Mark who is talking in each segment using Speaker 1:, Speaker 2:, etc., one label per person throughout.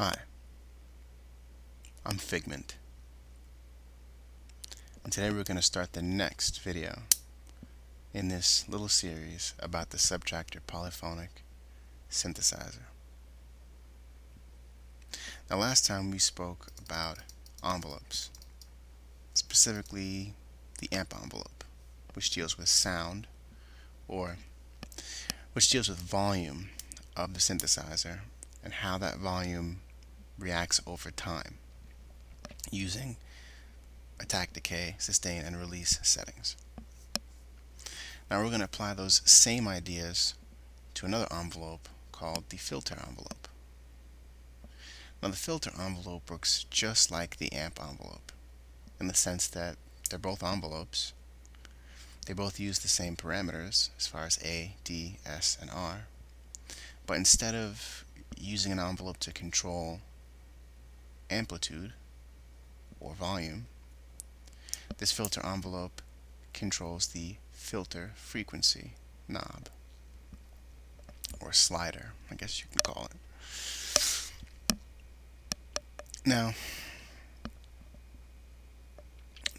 Speaker 1: Hi, I'm Figment, and today we're going to start the next video in this little series about the Subtractor Polyphonic Synthesizer. Now last time we spoke about envelopes, specifically the amp envelope, which deals with sound, or which deals with volume of the synthesizer and how that volume reacts over time using attack, decay, sustain, and release settings. Now we're going to apply those same ideas to another envelope called the filter envelope. Now the filter envelope works just like the amp envelope in the sense that they're both envelopes. They both use the same parameters as far as A, D, S, and R. But instead of using an envelope to control amplitude or volume, this filter envelope controls the filter frequency knob, or slider, I guess you can call it. Now,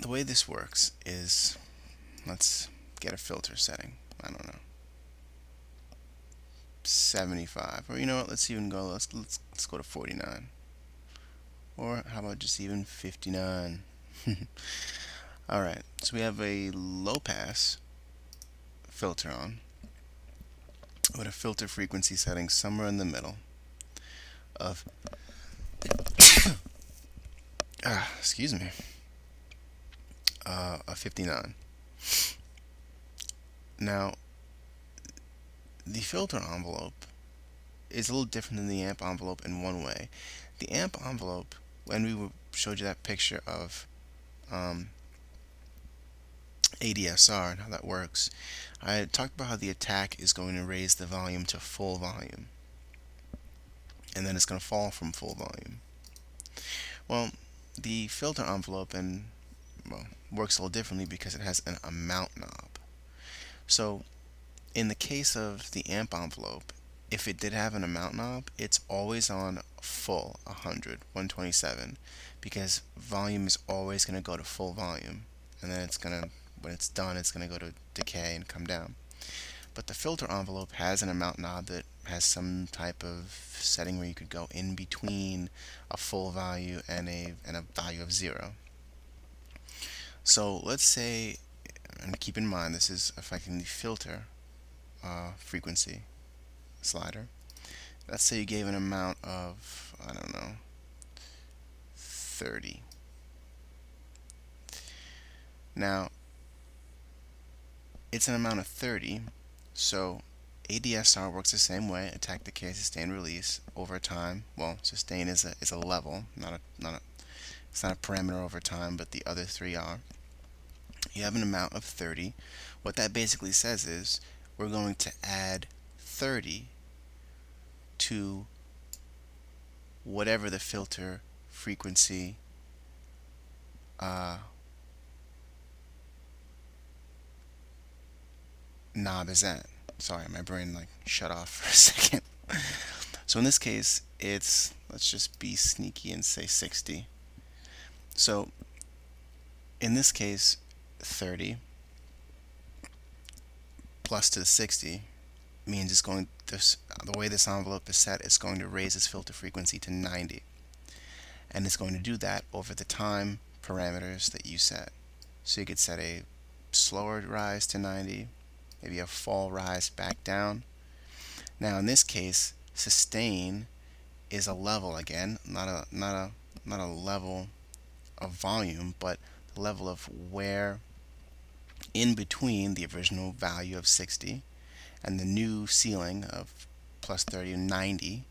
Speaker 1: the way this works is, let's get a filter setting. I don't know, 75, or you know what? Let's even go. Let's go to 49, or how about just even 59? All right. So we have a low pass filter on with a filter frequency setting somewhere in the middle of excuse me, a 59. Now, the filter envelope is a little different than the amp envelope in one way. The amp envelope, when we showed you that picture of ADSR and how that works, I had talked about how the attack is going to raise the volume to full volume, and then it's going to fall from full volume. Well, the filter envelope works a little differently because it has an amount knob. So in the case of the amp envelope, if it did have an amount knob, it's always on full 100, 127, because volume is always going to go to full volume, and then when it's done, it's going to go to decay and come down. But the filter envelope has an amount knob that has some type of setting where you could go in between a full value and a value of 0. So let's say, and keep in mind this is affecting the filter frequency slider. Let's say you gave an amount of, I don't know, 30. Now, it's an amount of 30, so ADSR works the same way: attack, decay, sustain, release over time. Well, sustain is a level, it's not a parameter over time, but the other three are. You have an amount of 30. What that basically says is we're going to add 30 to whatever the filter frequency knob is at. Sorry, my brain shut off for a second. So in this case, let's just be sneaky and say 60. So in this case, 30 plus to the 60 means the way this envelope is set, it's going to raise its filter frequency to 90. And it's going to do that over the time parameters that you set. So you could set a slower rise to 90, maybe a fall rise back down. Now in this case, sustain is a level again, not a level of volume, but the level of where in between the original value of 60 and the new ceiling of plus 30 and 90,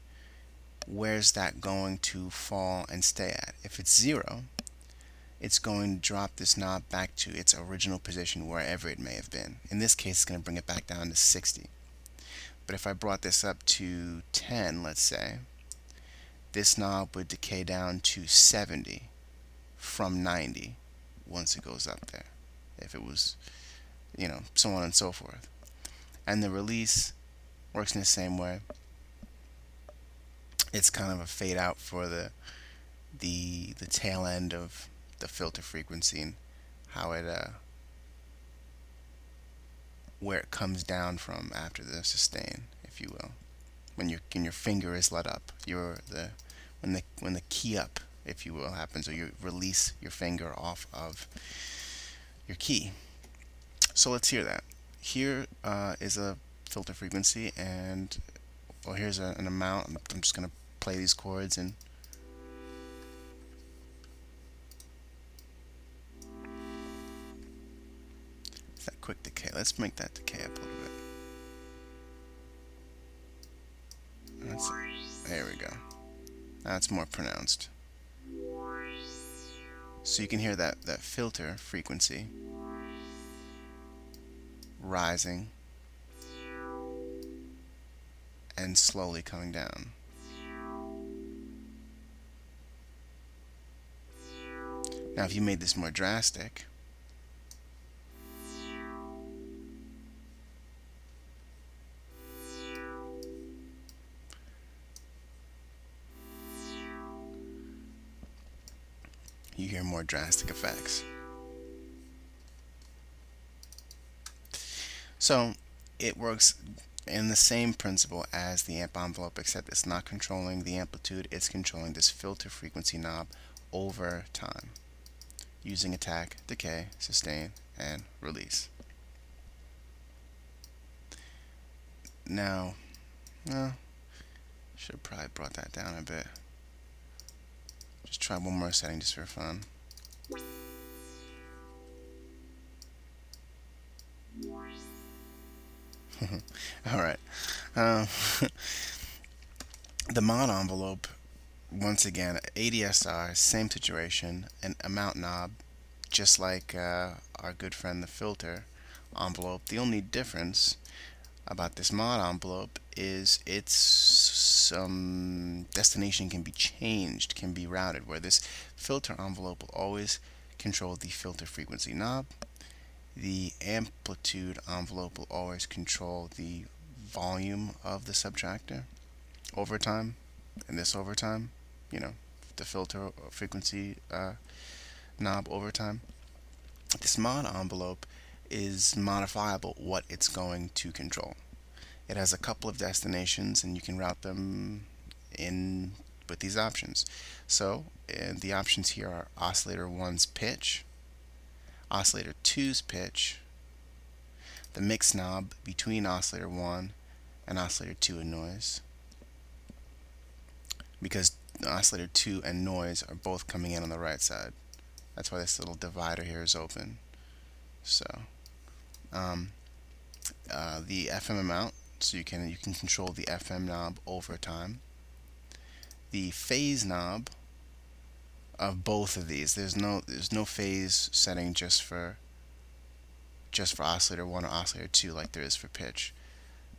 Speaker 1: where's that going to fall and stay at? If it's 0, it's going to drop this knob back to its original position wherever it may have been. In this case, it's going to bring it back down to 60. But if I brought this up to 10, let's say, this knob would decay down to 70 from 90 once it goes up there. If it was, so on and so forth. And the release works in the same way. It's kind of a fade out for the tail end of the filter frequency, and how it where it comes down from after the sustain, if you will. When your finger is let up, when the key up, if you will, happens, or you release your finger off of your key. So let's hear that. Here is a filter frequency, and well, here's an amount. I'm just gonna play these chords, and it's that quick decay. Let's make that decay up a little bit. There we go. Now it's more pronounced. So you can hear that filter frequency rising and slowly coming down. Now if you made this more drastic, you hear more drastic effects. So it works in the same principle as the amp envelope, except it's not controlling the amplitude, it's controlling this filter frequency knob over time, using attack, decay, sustain, and release. Now, should have probably brought that down a bit. Just try one more setting just for fun. Alright. The mod envelope, once again, ADSR, same situation, an amount knob, just like our good friend the filter envelope. The only difference about this mod envelope is its destination can be changed, can be routed, where this filter envelope will always control the filter frequency knob. The amplitude envelope will always control the volume of the subtractor over time, and this over time, the filter frequency knob over time. This mod envelope is modifiable what it's going to control. It has a couple of destinations, and you can route them in with these options. So the options here are oscillator 1's pitch, oscillator 2's pitch, the mix knob between oscillator 1 and oscillator 2 and noise, because oscillator 2 and noise are both coming in on the right side. That's why this little divider here is open. So the FM amount, so you can control the FM knob over time. The phase knob of both of these, there's no phase setting just for oscillator 1 or oscillator 2 like there is for pitch.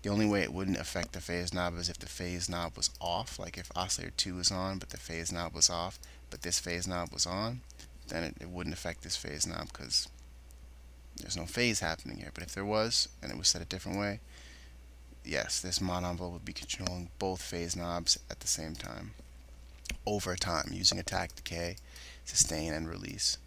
Speaker 1: The only way it wouldn't affect the phase knob is if the phase knob was off, like if oscillator 2 was on but the phase knob was off, but this phase knob was on, then it wouldn't affect this phase knob because there's no phase happening here. But if there was, and it was set a different way, yes, this mod envelope would be controlling both phase knobs at the same time, over time, using attack, decay, sustain, and release.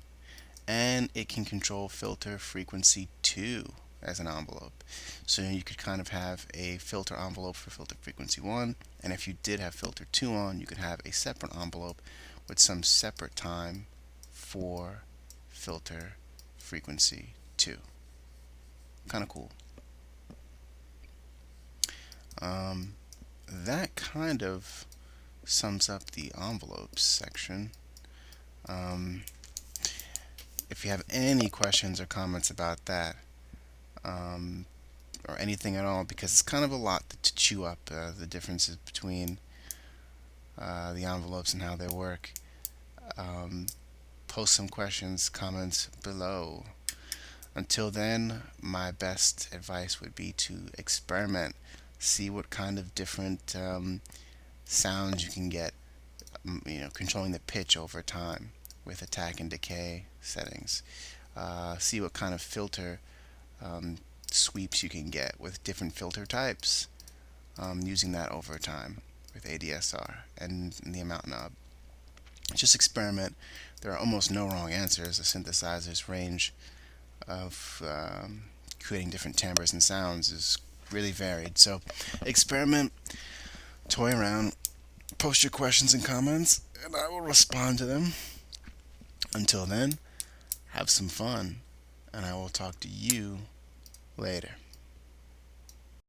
Speaker 1: And it can control filter frequency 2 as an envelope. So you could kind of have a filter envelope for filter frequency 1, and if you did have filter 2 on, you could have a separate envelope with some separate time for filter frequency 2. Kind of cool. That kind of sums up the envelopes section. If you have any questions or comments about that, or anything at all, because it's kind of a lot to chew up, the differences between the envelopes and how they work, post some questions, comments below. Until then, my best advice would be to experiment, see what kind of different sounds you can get, controlling the pitch over time with attack and decay settings. See what kind of filter sweeps you can get with different filter types, using that over time. with ADSR and the amount knob. Just experiment. There are almost no wrong answers. The synthesizer's range of creating different timbres and sounds is really varied. So experiment, toy around, post your questions and comments, and I will respond to them. Until then, have some fun, and I will talk to you later.